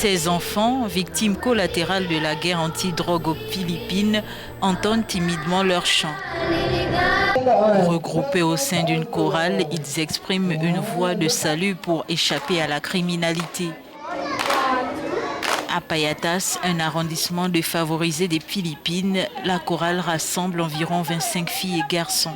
Ces enfants, victimes collatérales de la guerre anti-drogue aux Philippines, entendent timidement leur chant. Regroupés au sein d'une chorale, ils expriment une voix de salut pour échapper à la criminalité. À Payatas, un arrondissement défavorisé des Philippines, la chorale rassemble environ 25 filles et garçons.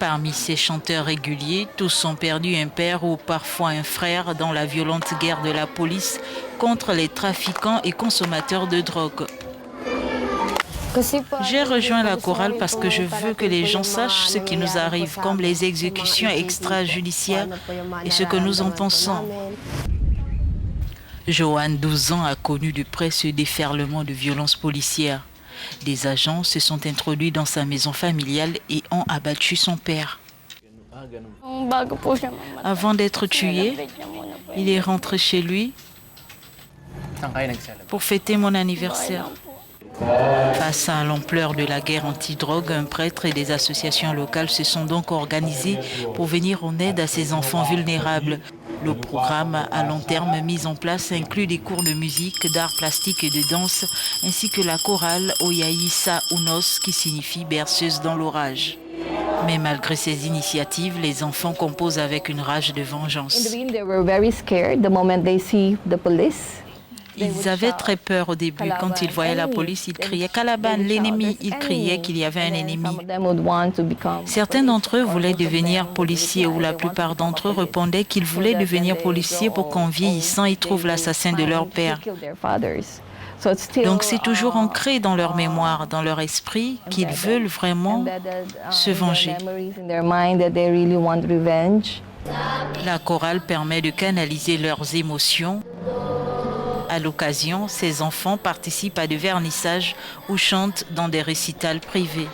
Parmi ces chanteurs réguliers, tous ont perdu un père ou parfois un frère dans la violente guerre de la police contre les trafiquants et consommateurs de drogue. J'ai rejoint la chorale parce que je veux que les gens sachent ce qui nous arrive, comme les exécutions extrajudiciaires et ce que nous en pensons. Joanne, 12 ans, a connu de près ce déferlement de violences policières. Des agents se sont introduits dans sa maison familiale et ont abattu son père. Avant d'être tué, il est rentré chez lui pour fêter mon anniversaire. Face à l'ampleur de la guerre anti-drogue, un prêtre et des associations locales se sont donc organisés pour venir en aide à ces enfants vulnérables. Le programme à long terme mis en place inclut des cours de musique, d'art plastique et de danse, ainsi que la chorale Oyaïsa Unos, qui signifie berceuse dans l'orage. Mais malgré ces initiatives, les enfants composent avec une rage de vengeance. Ils avaient très peur au début. Quand ils voyaient la police, ils criaient « Calaban, l'ennemi !» Ils criaient qu'il y avait un ennemi. Certains d'entre eux voulaient devenir policiers ou la plupart d'entre eux répondaient qu'ils voulaient devenir policiers pour qu'en vieillissant, ils trouvent l'assassin de leur père. Donc c'est toujours ancré dans leur mémoire, dans leur esprit, qu'ils veulent vraiment se venger. La chorale permet de canaliser leurs émotions. À l'occasion, ces enfants participent à des vernissages ou chantent dans des récitals privés.